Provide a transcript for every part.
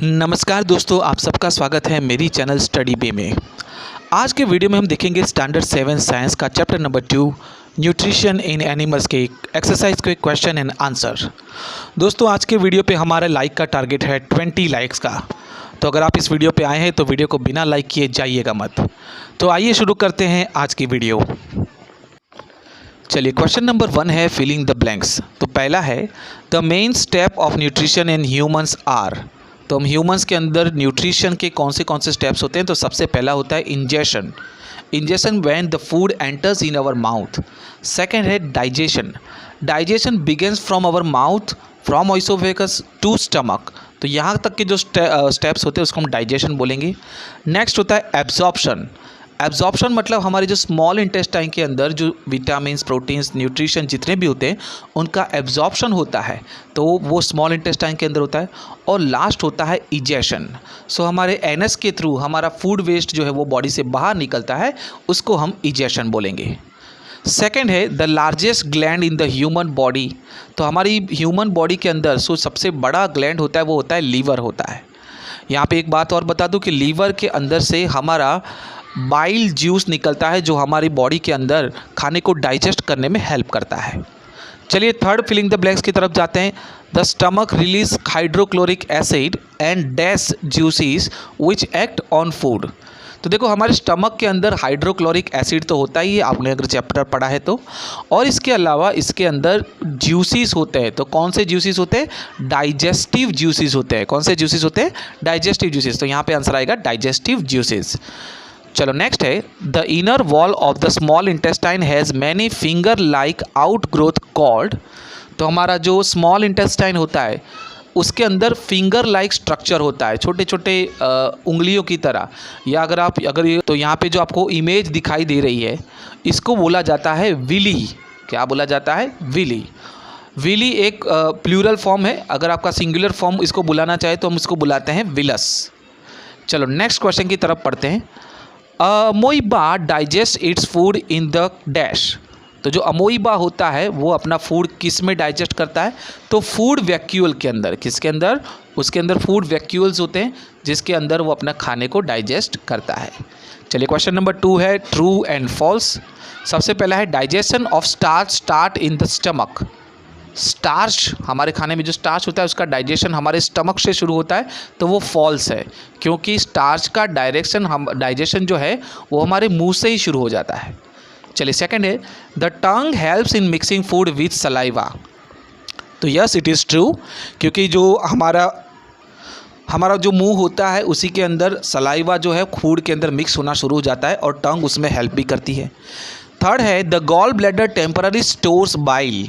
नमस्कार दोस्तों, आप सबका स्वागत है मेरी चैनल स्टडी बे में। आज के वीडियो में हम देखेंगे स्टैंडर्ड 7 साइंस का chapter number 2 nutrition in animals के एक्सरसाइज के क्वेश्चन एंड आंसर। दोस्तों आज के वीडियो पे हमारा लाइक का टारगेट है 20 लाइक्स का, तो अगर आप इस वीडियो पे आए हैं तो वीडियो को बिना लाइक किए जाइएगा मत। तो आइए शुरू करते हैं आज की वीडियो। चलिए क्वेश्चन नंबर 1 है फिलिंग द ब्लैंक्स। तो पहला है the main step of nutrition in humans are. तो हम ह्यूमंस के अंदर न्यूट्रिशन के कौन से स्टेप्स होते हैं। तो सबसे पहला होता है ingestion. Ingestion when the food enters in our mouth. Second है digestion. Digestion begins from our mouth from oesophagus to stomach. तो यहाँ तक के जो स्टेप्स होते हैं उसको हम डाइजेशन बोलेंगे। नेक्स्ट होता है एब्जॉर्प्शन। एब्जॉर्प्शन मतलब हमारे जो स्मॉल इंटेस्टाइन के अंदर जो विटामिन्स, प्रोटीन्स, न्यूट्रिशन जितने भी होते हैं उनका एब्जॉर्प्शन होता है, तो वो स्मॉल इंटेस्टाइन के अंदर होता है। और लास्ट होता है इजेशन। सो हमारे एनस के थ्रू हमारा फूड वेस्ट जो है वो बॉडी से बाहर निकलता है, उसको हम इजेशन बोलेंगे। सेकेंड है the largest gland in the human body. तो हमारी ह्यूमन बॉडी के अंदर सबसे बड़ा ग्लैंड होता है वो होता है लीवर होता है। यहाँ पे एक बात और बता दूँ कि लीवर के अंदर से हमारा बाइल जूस निकलता है जो हमारी बॉडी के अंदर खाने को डाइजेस्ट करने में हेल्प करता है। चलिए थर्ड फिलिंग द ब्लैंक्स की तरफ जाते हैं। The stomach release hydrochloric acid and dash juices which act on food. तो देखो हमारे स्टमक के अंदर हाइड्रोक्लोरिक एसिड तो होता ही है, आपने अगर चैप्टर पढ़ा है तो, और इसके अलावा इसके अंदर जूसेस होते हैं। तो कौन से जूसेस होते हैं? डाइजेस्टिव जूसेस होते हैं। कौन से जूसेस होते हैं? Digestive juices. तो यहाँ पे आंसर आएगा डाइजेस्टिव जूसेस। चलो नेक्स्ट है the inner wall of the small intestine has many finger like out growth called. तो हमारा जो स्मॉल इंटेस्टाइन होता है उसके अंदर फिंगर लाइक स्ट्रक्चर होता है, छोटे छोटे उंगलियों की तरह। या तो यहाँ पे जो आपको इमेज दिखाई दे रही है इसको बोला जाता है विली। क्या बोला जाता है? विली। विली एक प्लूरल फॉर्म है, अगर आपका सिंगुलर फॉर्म इसको बुलाना चाहे तो हम इसको बुलाते हैं विलस। चलो नेक्स्ट क्वेश्चन की तरफ पढ़ते हैं। Amoeba digests its food in the dash. तो जो अमोइबा होता है वो अपना फूड किस में डाइजेस्ट करता है? तो फूड वैक्यूल के अंदर। किसके अंदर? उसके अंदर फूड वैक्यूल्स होते हैं जिसके अंदर वो अपना खाने को डाइजेस्ट करता है। चलिए क्वेश्चन नंबर 2 है ट्रू एंड फॉल्स। सबसे पहला है digestion of starch in the stomach. Starch, हमारे खाने में जो स्टार्च होता है उसका डाइजेशन हमारे स्टमक से शुरू होता है, तो वो फॉल्स है, क्योंकि स्टार्च का डाइजेशन जो है वो हमारे मुंह से ही शुरू हो जाता है। चलिए सेकंड है the tongue helps in mixing food with saliva. तो यस इट इज़ ट्रू, क्योंकि जो हमारा जो मुंह होता है उसी के अंदर सलाइवा जो है फूड के अंदर मिक्स होना शुरू हो जाता है और टंग उसमें हेल्प भी करती है। थर्ड है the gall bladder temporary stores bile.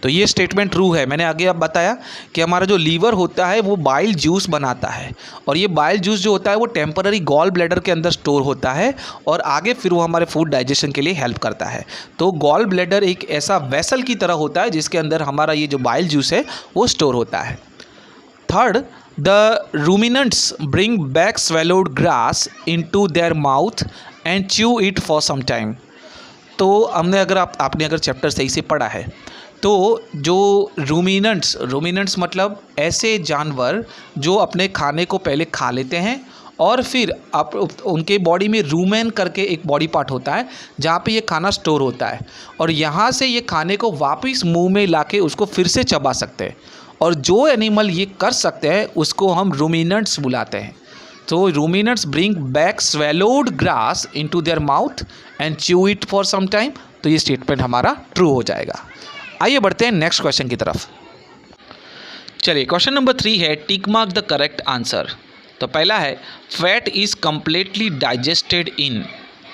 तो ये स्टेटमेंट ट्रू है। मैंने आगे अब बताया कि हमारा जो लीवर होता है वो बाइल जूस बनाता है, और ये बाइल जूस जो होता है वो टेम्पररी गॉल ब्लैडर के अंदर स्टोर होता है और आगे फिर वो हमारे फूड डाइजेशन के लिए हेल्प करता है। तो गॉल ब्लैडर एक ऐसा वेसल की तरह होता है जिसके अंदर हमारा ये जो बाइल जूस है वो स्टोर होता है। Third the ruminants bring back swallowed grass into their mouth and chew it for some time. तो आपने अगर चैप्टर सही से पढ़ा है तो जो रूमिनेंट्स मतलब ऐसे जानवर जो अपने खाने को पहले खा लेते हैं और फिर उनके बॉडी में रूमेन करके एक बॉडी पार्ट होता है जहाँ पे ये खाना स्टोर होता है, और यहाँ से ये खाने को वापस मुंह में लाके उसको फिर से चबा सकते हैं। और जो एनिमल ये कर सकते हैं उसको हम रूमिनेंट्स बुलाते हैं। तो ruminants bring back swallowed grass into their mouth and chew it for some time. तो ये स्टेटमेंट हमारा ट्रू हो जाएगा। आइए बढ़ते हैं नेक्स्ट क्वेश्चन की तरफ। चलिए क्वेश्चन नंबर 3 है tick mark the correct answer. तो पहला है फैट इज़ कम्प्लीटली डाइजेस्टेड इन।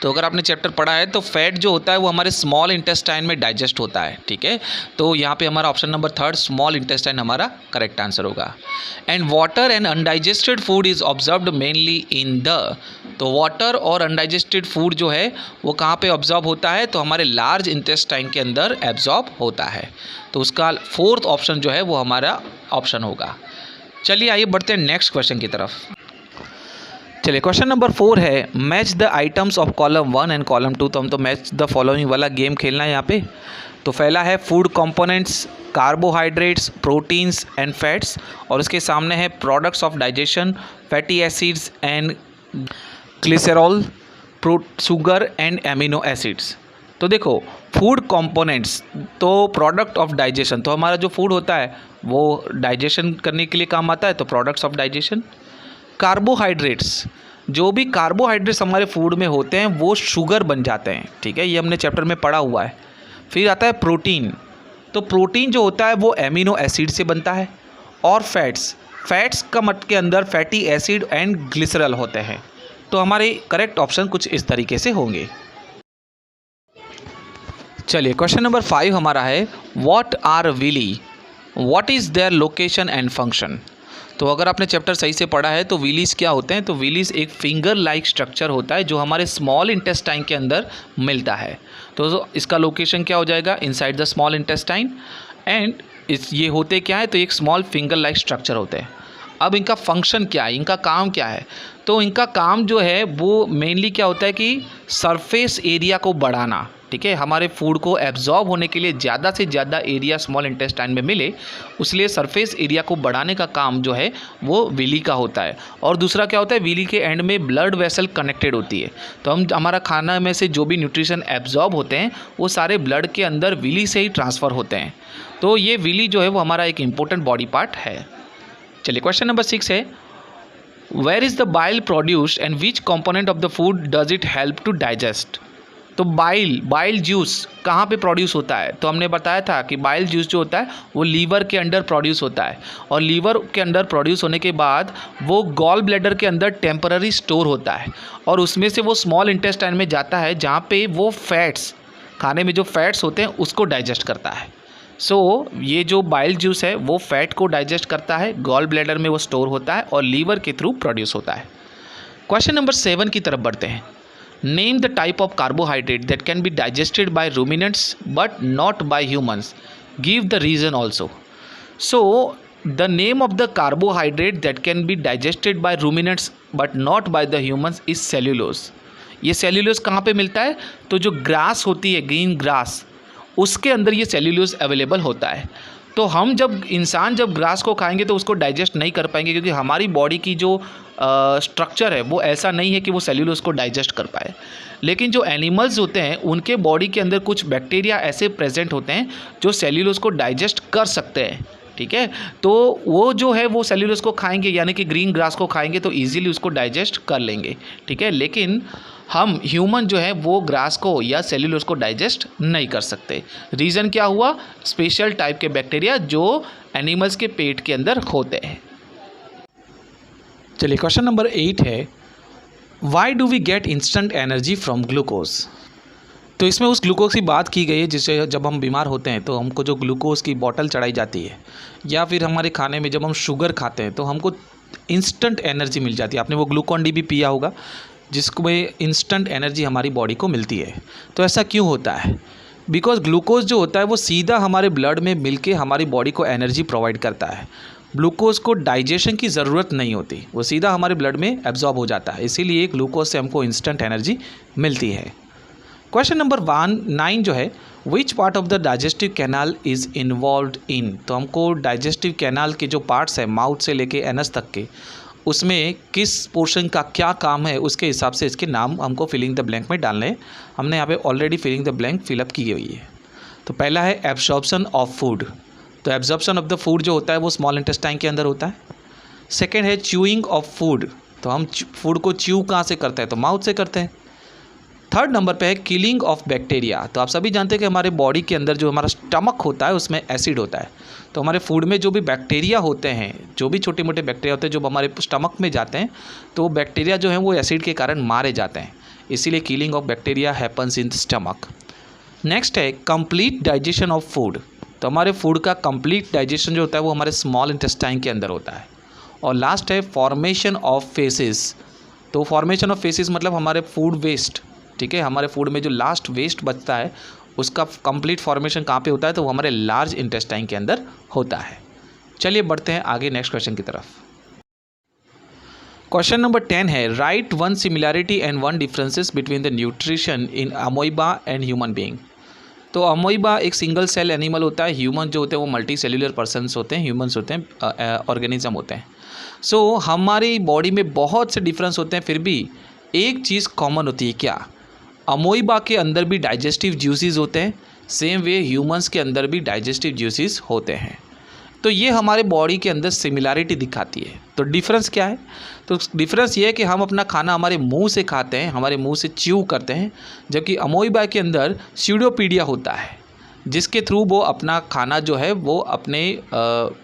तो अगर आपने चैप्टर पढ़ा है तो फैट जो होता है वो हमारे स्मॉल इंटेस्टाइन में डाइजेस्ट होता है, ठीक है। तो यहाँ पे हमारा ऑप्शन नंबर 3 स्मॉल इंटेस्टाइन हमारा करेक्ट आंसर होगा। And water and undigested food is observed mainly in the. तो वाटर और अनडाइजेस्टेड फूड जो है वो कहाँ पे ऑब्जॉर्ब होता है? तो हमारे लार्ज इंटेस्टाइन के अंदर एब्जॉर्ब होता है। तो उसका 4th ऑप्शन जो है वो हमारा ऑप्शन होगा। चलिए आइए बढ़ते हैं नेक्स्ट क्वेश्चन की तरफ। चलिए क्वेश्चन नंबर 4 है match the items of column 1 and column 2। तो हम तो मैच द फॉलोइंग वाला गेम खेलना है यहाँ पे। तो पहला है food components, carbohydrates, proteins and fats, और उसके सामने है products of digestion, fatty acids and glycerol, sugar and amino acids. तो देखो फूड कंपोनेंट्स तो प्रोडक्ट ऑफ डाइजेशन, तो हमारा जो फूड होता है वो डाइजेशन करने के लिए काम आता है, तो प्रोडक्ट्स ऑफ डाइजेशन। कार्बोहाइड्रेट्स, जो भी कार्बोहाइड्रेट्स हमारे फूड में होते हैं वो शुगर बन जाते हैं, ठीक है, ये हमने चैप्टर में पढ़ा हुआ है। फिर आता है प्रोटीन, तो प्रोटीन जो होता है वो एमिनो एसिड से बनता है। और फैट्स, फैट्स का मत के अंदर फैटी एसिड एंड ग्लिसरॉल होते हैं। तो हमारे करेक्ट ऑप्शन कुछ इस तरीके से होंगे। चलिए क्वेश्चन नंबर 5 हमारा है what are villi, what is their location and function. तो अगर आपने चैप्टर सही से पढ़ा है तो विलीज क्या होते हैं, तो विलीज एक फिंगर लाइक स्ट्रक्चर होता है जो हमारे स्मॉल इंटेस्टाइन के अंदर मिलता है। तो इसका लोकेशन क्या हो जाएगा, inside the small intestine, and ये होते क्या है, तो एक स्मॉल फिंगर लाइक स्ट्रक्चर होते हैं। अब इनका फंक्शन क्या है, इनका काम क्या है, तो इनका काम जो है वो मेनली क्या होता है कि सरफेस एरिया को बढ़ाना, ठीक है, हमारे फूड को एब्जॉर्ब होने के लिए ज़्यादा से ज़्यादा एरिया स्मॉल इंटेस्टाइन में मिले, उसलिए सरफेस एरिया को बढ़ाने का काम जो है वो विली का होता है। और दूसरा क्या होता है, विली के एंड में ब्लड वेसल कनेक्टेड होती है, तो हम हमारा खाना में से जो भी न्यूट्रिशन एब्जॉर्ब होते हैं वो सारे ब्लड के अंदर विली से ही ट्रांसफ़र होते हैं। तो ये विली जो है वो हमारा एक इम्पोर्टेंट बॉडी पार्ट है। चलिए क्वेश्चन नंबर 6 है where is the bile produced and which component of the food does it help to digest. तो बाइल जूस कहाँ पे प्रोड्यूस होता है, तो हमने बताया था कि बाइल जूस जो होता है वो लीवर के अंदर प्रोड्यूस होता है, और लीवर के अंदर प्रोड्यूस होने के बाद वो गॉल ब्लैडर के अंदर टेम्पररी स्टोर होता है, और उसमें से वो स्मॉल इंटेस्टाइन में जाता है जहाँ पे वो फैट्स, खाने में जो फैट्स होते हैं उसको डाइजेस्ट करता है। ये जो बाइल जूस है वो फैट को डाइजेस्ट करता है, गॉल ब्लैडर में वो स्टोर होता है और लीवर के थ्रू प्रोड्यूस होता है। क्वेश्चन नंबर 7 की तरफ बढ़ते हैं। Name the type of carbohydrate that can be digested by ruminants but not by humans, give the reason also. The name of the carbohydrate that can be digested by ruminants but not by the humans is cellulose. ये cellulose कहाँ पे मिलता है, तो जो grass होती है, green grass, उसके अंदर ये सेल्यूलोज अवेलेबल होता है। तो हम इंसान जब ग्रास को खाएंगे तो उसको डाइजेस्ट नहीं कर पाएंगे, क्योंकि हमारी बॉडी की जो स्ट्रक्चर है वो ऐसा नहीं है कि वो सेल्यूलोज को डाइजेस्ट कर पाए। लेकिन जो एनिमल्स होते हैं उनके बॉडी के अंदर कुछ बैक्टीरिया ऐसे प्रेजेंट होते हैं जो सेल्यूलोज को डाइजेस्ट कर सकते हैं, ठीक है, तो वो जो है वो सेल्यूलोज को खाएंगे, यानी कि ग्रीन ग्रास को खाएंगे तो ईजिली उसको डाइजेस्ट कर लेंगे, ठीक है। लेकिन हम ह्यूमन जो है वो ग्रास को या सेल्यूलोज को डाइजेस्ट नहीं कर सकते। रीज़न क्या हुआ, स्पेशल टाइप के बैक्टीरिया जो एनिमल्स के पेट के अंदर होते हैं। चलिए क्वेश्चन नंबर 8 है why do we get instant energy from glucose. तो इसमें उस ग्लूकोज की बात की गई है जिससे जब हम बीमार होते हैं तो हमको जो ग्लूकोज की बॉटल चढ़ाई जाती है, या फिर हमारे खाने में जब हम शुगर खाते हैं तो हमको इंस्टेंट एनर्जी मिल जाती है। आपने वो ग्लूकॉन डी भी पिया होगा जिसको इंस्टेंट एनर्जी हमारी बॉडी को मिलती है। तो ऐसा क्यों होता है, बिकॉज ग्लूकोज जो होता है वो सीधा हमारे ब्लड में मिलके हमारी बॉडी को एनर्जी प्रोवाइड करता है। ग्लूकोज को डाइजेशन की ज़रूरत नहीं होती, वो सीधा हमारे ब्लड में एब्जॉर्ब हो जाता है, इसीलिए ग्लूकोज से हमको इंस्टेंट एनर्जी मिलती है। क्वेश्चन नंबर 9 जो है which part of the digestive canal is involved इन। तो हमको डाइजेस्टिव कैनाल के जो पार्ट्स हैं माउथ से लेके एनस तक के, उसमें किस पोर्शन का क्या काम है उसके हिसाब से इसके नाम हमको फिलिंग द ब्लैंक में डालने हैं। हमने यहाँ पे already filling the blank fill up की हुई है। तो पहला है एब्जॉर्प्शन ऑफ फूड, तो एब्जॉर्प्शन ऑफ द फूड जो होता है वो स्मॉल इंटेस्टाइन के अंदर होता है। सेकेंड है च्यूइंग ऑफ फूड, तो हम फूड को च्यू कहाँ से करते हैं, तो माउथ से करते हैं। थर्ड नंबर पे है किलिंग ऑफ बैक्टीरिया, तो आप सभी जानते हैं कि हमारे बॉडी के अंदर जो हमारा स्टमक होता है उसमें एसिड होता है, तो हमारे फूड में जो भी बैक्टीरिया होते हैं, जो भी छोटे मोटे बैक्टीरिया होते हैं जो हमारे स्टमक में जाते हैं, तो वो बैक्टीरिया जो है वो एसिड के कारण मारे जाते हैं, इसीलिए killing of bacteria happens in stomach. Next है कंप्लीट डाइजेशन ऑफ फूड, तो हमारे फूड का कंप्लीट डाइजेशन जो होता है वो हमारे स्मॉल इंटेस्टाइन के अंदर होता है। और लास्ट है फॉर्मेशन ऑफ फेसेस, तो फॉर्मेशन ऑफ फेसेस मतलब हमारे फूड वेस्ट, ठीक है, हमारे फूड में जो लास्ट वेस्ट बचता है उसका कंप्लीट फॉर्मेशन कहाँ पे होता है, तो वो हमारे लार्ज इंटेस्टाइन के अंदर होता है। चलिए बढ़ते हैं आगे नेक्स्ट क्वेश्चन की तरफ। क्वेश्चन नंबर 10 है, write one similarity and one differences between the nutrition in amoeba and human being. तो अमोइबा एक सिंगल सेल एनिमल होता है, ह्यूमन जो होते हैं वो मल्टी सेल्यूलर पर्सन्स होते हैं, ह्यूमन्स होते हैं, ऑर्गेनिज्म होते हैं। सो हमारी बॉडी में बहुत से डिफरेंस होते हैं, फिर भी एक चीज़ कॉमन होती है, क्या? अमोइबा के अंदर भी डाइजेस्टिव जूसेस होते हैं, सेम वे ह्यूमंस के अंदर भी डाइजेस्टिव जूसेस होते हैं। तो ये हमारे बॉडी के अंदर सिमिलैरिटी दिखाती है। तो डिफरेंस क्या है? तो डिफरेंस ये है कि हम अपना खाना हमारे मुंह से खाते हैं, हमारे मुंह से च्यू करते हैं, जबकि अमोइबा के अंदर स्यूडोपीडिया होता है, जिसके थ्रू वो अपना खाना जो है वो अपने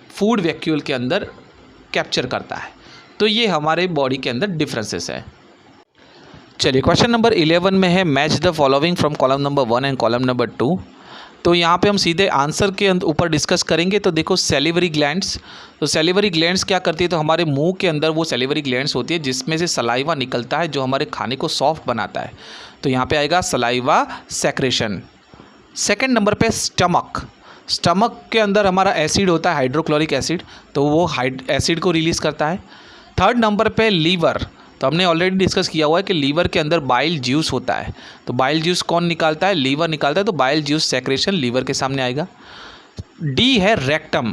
फूड वैक्यूल के अंदर कैप्चर करता है। तो ये हमारे बॉडी के अंदर डिफरेंसेस है। चलिए क्वेश्चन नंबर 11 में है, match the following from column number 1 and column number 2। तो यहाँ पे हम सीधे आंसर के ऊपर डिस्कस करेंगे। तो देखो सैलिवरी ग्लैंड्स, तो सैलिवरी ग्लैंड्स क्या करती है? तो हमारे मुंह के अंदर वो सैलिवरी ग्लैंड्स होती है जिसमें से सलाइवा निकलता है जो हमारे खाने को सॉफ्ट बनाता है। तो यहाँ पे आएगा सलाइवा सेक्रेशन। सेकंड नंबर पे स्टमक, स्टमक के अंदर हमारा एसिड होता है, हाइड्रोक्लोरिक एसिड, तो वो एसिड को रिलीज़ करता है। थर्ड नंबर पे लीवर, तो हमने ऑलरेडी डिस्कस किया हुआ है कि लीवर के अंदर बाइल जूस होता है। तो बाइल जूस कौन निकालता है? लीवर निकालता है। तो बाइल जूस सेक्रेशन लीवर के सामने आएगा। डी है रेक्टम,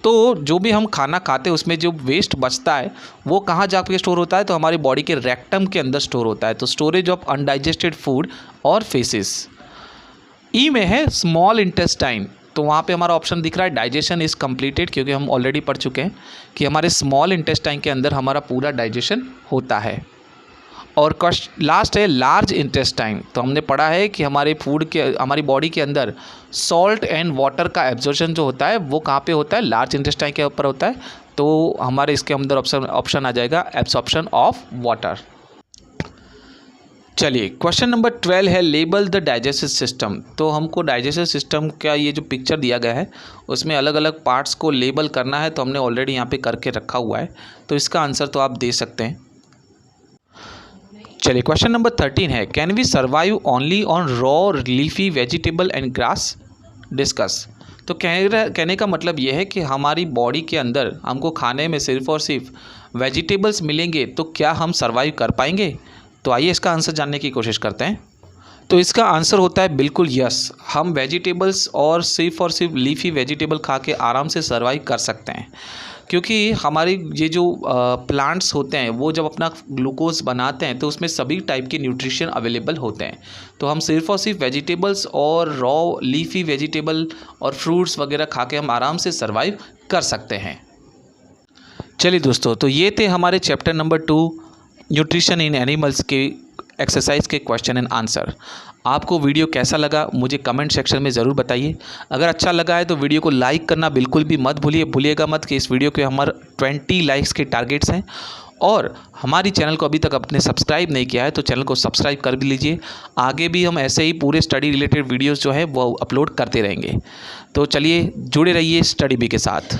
तो जो भी हम खाना खाते हैं उसमें जो वेस्ट बचता है वो कहाँ जाकर स्टोर होता है? तो हमारी बॉडी के रेक्टम के अंदर स्टोर होता है। तो स्टोरेज ऑफ अनडाइजेस्टेड फूड और फेसेस। ई में है स्मॉल इंटेस्टाइन, तो वहाँ पे हमारा ऑप्शन दिख रहा है डाइजेशन इज़ कंप्लीटेड, क्योंकि हम ऑलरेडी पढ़ चुके हैं कि हमारे स्मॉल इंटेस्टाइन के अंदर हमारा पूरा डाइजेशन होता है। और लास्ट है लार्ज इंटेस्टाइन, तो हमने पढ़ा है कि हमारी बॉडी के अंदर सॉल्ट एंड वाटर का एब्जॉर्प्शन जो होता है वो कहाँ पे होता है? लार्ज इंटेस्टाइन के ऊपर होता है। तो हमारे इसके अंदर ऑप्शन आ जाएगा एब्जॉर्प्शन ऑफ वाटर। चलिए क्वेश्चन नंबर 12 है, लेबल द डाइजेस्टिव सिस्टम। तो हमको डाइजेस्टिव सिस्टम का ये जो पिक्चर दिया गया है उसमें अलग अलग पार्ट्स को लेबल करना है, तो हमने ऑलरेडी यहाँ पे करके रखा हुआ है। तो इसका आंसर तो आप दे सकते हैं। चलिए क्वेश्चन नंबर 13 है, can we survive only on raw leafy vegetable and grass? Discuss. तो कहने का मतलब ये है कि हमारी बॉडी के अंदर हमको खाने में सिर्फ और सिर्फ वेजिटेबल्स मिलेंगे तो क्या हम सर्वाइव कर पाएंगे? तो आइए इसका आंसर जानने की कोशिश करते हैं। तो इसका आंसर होता है बिल्कुल यस, हम वेजिटेबल्स और सिर्फ लीफी वेजिटेबल खा के आराम से सर्वाइव कर सकते हैं, क्योंकि हमारी ये जो प्लांट्स होते हैं वो जब अपना ग्लूकोज बनाते हैं तो उसमें सभी टाइप के न्यूट्रिशन अवेलेबल होते हैं। तो हम सिर्फ और सिर्फ वेजिटेबल्स और रॉ लीफी वेजिटेबल और फ्रूट्स वगैरह खा के हम आराम से सर्वाइव कर सकते हैं। चलिए दोस्तों, तो ये थे हमारे chapter number 2 nutrition in animals के एक्सरसाइज के क्वेश्चन एंड आंसर। आपको वीडियो कैसा लगा मुझे कमेंट सेक्शन में ज़रूर बताइए। अगर अच्छा लगा है तो वीडियो को लाइक करना बिल्कुल भी मत भूलिएगा मत, कि इस वीडियो के हमारे 20 लाइक्स के टारगेट्स हैं। और हमारी चैनल को अभी तक आपने सब्सक्राइब नहीं किया है तो चैनल को सब्सक्राइब कर भी लीजिए। आगे भी हम ऐसे ही पूरे स्टडी रिलेटेड वीडियोज़ जो है वो अपलोड करते रहेंगे। तो चलिए जुड़े रहिए स्टडी बी के साथ।